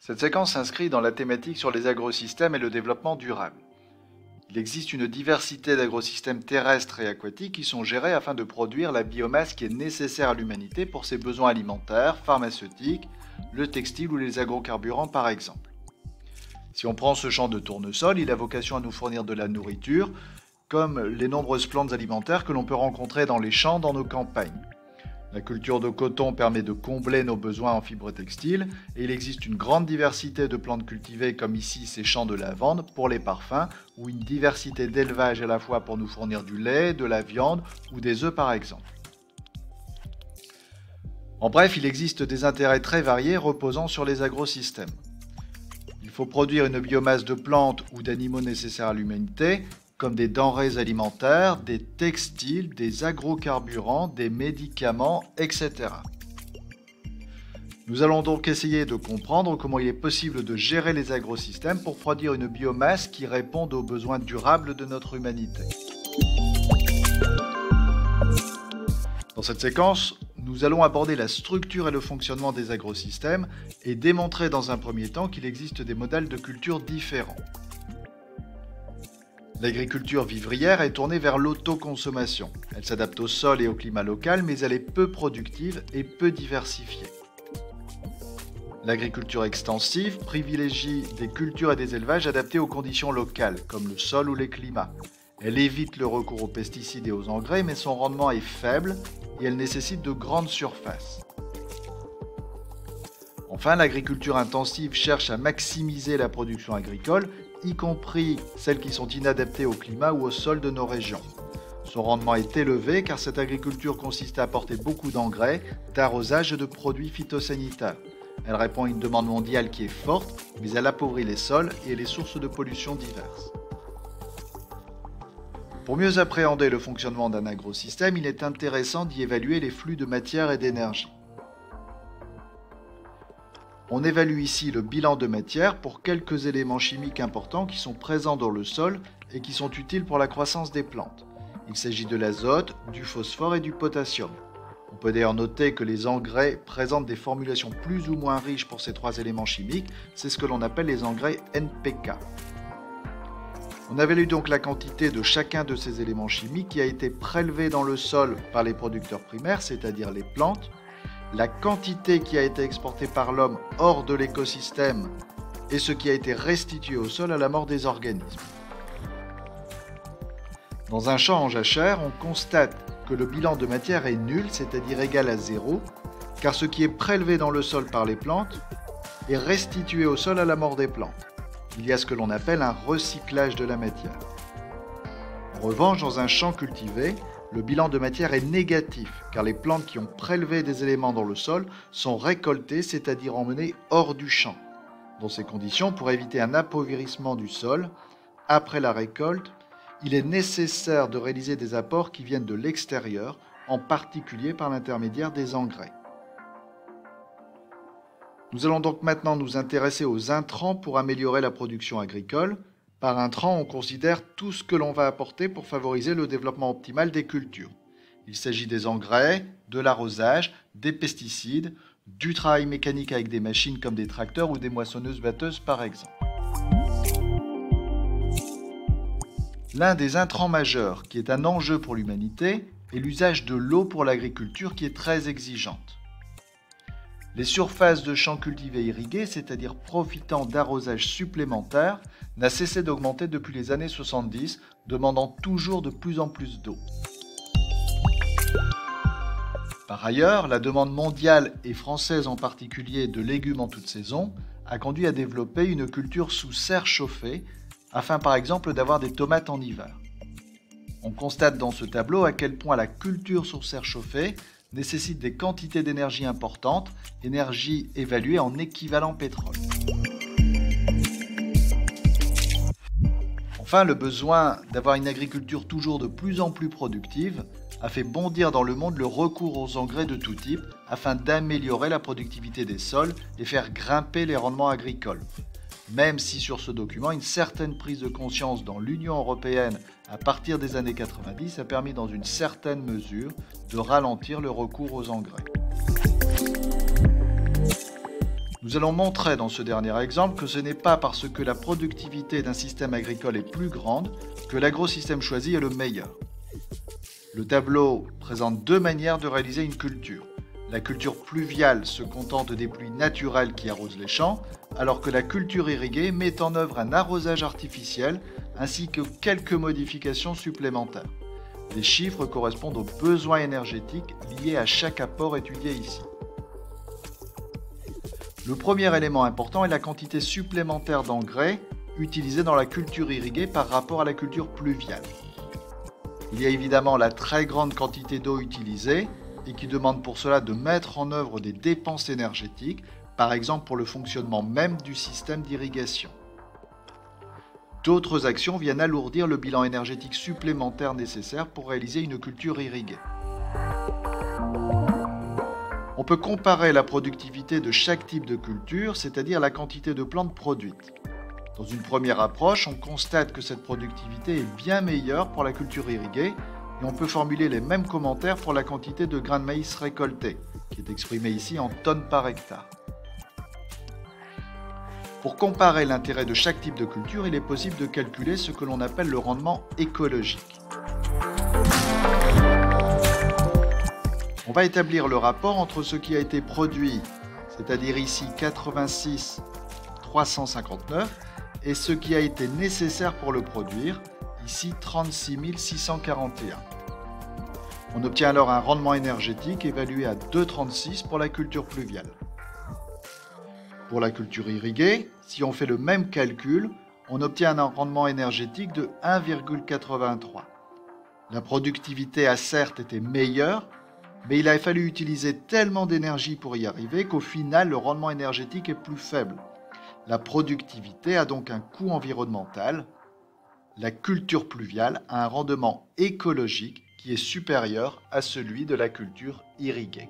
Cette séquence s'inscrit dans la thématique sur les agrosystèmes et le développement durable. Il existe une diversité d'agrosystèmes terrestres et aquatiques qui sont gérés afin de produire la biomasse qui est nécessaire à l'humanité pour ses besoins alimentaires, pharmaceutiques, le textile ou les agrocarburants par exemple. Si on prend ce champ de tournesol, il a vocation à nous fournir de la nourriture, comme les nombreuses plantes alimentaires que l'on peut rencontrer dans les champs dans nos campagnes. La culture de coton permet de combler nos besoins en fibres textiles et il existe une grande diversité de plantes cultivées comme ici ces champs de lavande pour les parfums ou une diversité d'élevages à la fois pour nous fournir du lait, de la viande ou des œufs par exemple. En bref, il existe des intérêts très variés reposant sur les agrosystèmes. Il faut produire une biomasse de plantes ou d'animaux nécessaires à l'humanité, comme des denrées alimentaires, des textiles, des agrocarburants, des médicaments, etc. Nous allons donc essayer de comprendre comment il est possible de gérer les agrosystèmes pour produire une biomasse qui réponde aux besoins durables de notre humanité. Dans cette séquence, nous allons aborder la structure et le fonctionnement des agrosystèmes et démontrer dans un premier temps qu'il existe des modèles de culture différents. L'agriculture vivrière est tournée vers l'autoconsommation. Elle s'adapte au sol et au climat local, mais elle est peu productive et peu diversifiée. L'agriculture extensive privilégie des cultures et des élevages adaptés aux conditions locales, comme le sol ou les climats. Elle évite le recours aux pesticides et aux engrais, mais son rendement est faible et elle nécessite de grandes surfaces. Enfin, l'agriculture intensive cherche à maximiser la production agricole, y compris celles qui sont inadaptées au climat ou au sol de nos régions. Son rendement est élevé car cette agriculture consiste à apporter beaucoup d'engrais, d'arrosage et de produits phytosanitaires. Elle répond à une demande mondiale qui est forte, mais elle appauvrit les sols et les sources de pollution diverses. Pour mieux appréhender le fonctionnement d'un agrosystème, il est intéressant d'y évaluer les flux de matière et d'énergie. On évalue ici le bilan de matière pour quelques éléments chimiques importants qui sont présents dans le sol et qui sont utiles pour la croissance des plantes. Il s'agit de l'azote, du phosphore et du potassium. On peut d'ailleurs noter que les engrais présentent des formulations plus ou moins riches pour ces trois éléments chimiques, c'est ce que l'on appelle les engrais NPK. On évalue donc la quantité de chacun de ces éléments chimiques qui a été prélevé dans le sol par les producteurs primaires, c'est-à-dire les plantes, la quantité qui a été exportée par l'homme hors de l'écosystème et ce qui a été restitué au sol à la mort des organismes. Dans un champ en jachère, on constate que le bilan de matière est nul, c'est-à-dire égal à 0, car ce qui est prélevé dans le sol par les plantes est restitué au sol à la mort des plantes. Il y a ce que l'on appelle un recyclage de la matière. En revanche, dans un champ cultivé, le bilan de matière est négatif, car les plantes qui ont prélevé des éléments dans le sol sont récoltées, c'est-à-dire emmenées hors du champ. Dans ces conditions, pour éviter un appauvrissement du sol, après la récolte, il est nécessaire de réaliser des apports qui viennent de l'extérieur, en particulier par l'intermédiaire des engrais. Nous allons donc maintenant nous intéresser aux intrants pour améliorer la production agricole. Par intrants, on considère tout ce que l'on va apporter pour favoriser le développement optimal des cultures. Il s'agit des engrais, de l'arrosage, des pesticides, du travail mécanique avec des machines comme des tracteurs ou des moissonneuses-batteuses par exemple. L'un des intrants majeurs qui est un enjeu pour l'humanité est l'usage de l'eau pour l'agriculture qui est très exigeante. Les surfaces de champs cultivés irrigués, c'est-à-dire profitant d'arrosages supplémentaires, n'a cessé d'augmenter depuis les années 70, demandant toujours de plus en plus d'eau. Par ailleurs, la demande mondiale et française en particulier de légumes en toute saison a conduit à développer une culture sous serre chauffée, afin par exemple d'avoir des tomates en hiver. On constate dans ce tableau à quel point la culture sous serre chauffée nécessite des quantités d'énergie importantes, énergie évaluée en équivalent pétrole. Enfin, le besoin d'avoir une agriculture toujours de plus en plus productive a fait bondir dans le monde le recours aux engrais de tout type afin d'améliorer la productivité des sols et faire grimper les rendements agricoles. Même si sur ce document, une certaine prise de conscience dans l'Union européenne à partir des années 90 a permis dans une certaine mesure de ralentir le recours aux engrais. Nous allons montrer dans ce dernier exemple que ce n'est pas parce que la productivité d'un système agricole est plus grande que l'agrosystème choisi est le meilleur. Le tableau présente deux manières de réaliser une culture. La culture pluviale se contente des pluies naturelles qui arrosent les champs, alors que la culture irriguée met en œuvre un arrosage artificiel ainsi que quelques modifications supplémentaires. Les chiffres correspondent aux besoins énergétiques liés à chaque apport étudié ici. Le premier élément important est la quantité supplémentaire d'engrais utilisée dans la culture irriguée par rapport à la culture pluviale. Il y a évidemment la très grande quantité d'eau utilisée et qui demande pour cela de mettre en œuvre des dépenses énergétiques, par exemple pour le fonctionnement même du système d'irrigation. D'autres actions viennent alourdir le bilan énergétique supplémentaire nécessaire pour réaliser une culture irriguée. On peut comparer la productivité de chaque type de culture, c'est-à-dire la quantité de plantes produites. Dans une première approche, on constate que cette productivité est bien meilleure pour la culture irriguée et on peut formuler les mêmes commentaires pour la quantité de grains de maïs récoltés, qui est exprimée ici en tonnes par hectare. Pour comparer l'intérêt de chaque type de culture, il est possible de calculer ce que l'on appelle le rendement écologique. On va établir le rapport entre ce qui a été produit, c'est-à-dire ici 86 359, et ce qui a été nécessaire pour le produire, ici 36 641. On obtient alors un rendement énergétique évalué à 2,36 pour la culture pluviale. Pour la culture irriguée, si on fait le même calcul, on obtient un rendement énergétique de 1,83. La productivité a certes été meilleure, mais il a fallu utiliser tellement d'énergie pour y arriver qu'au final, le rendement énergétique est plus faible. La productivité a donc un coût environnemental. La culture pluviale a un rendement écologique qui est supérieur à celui de la culture irriguée.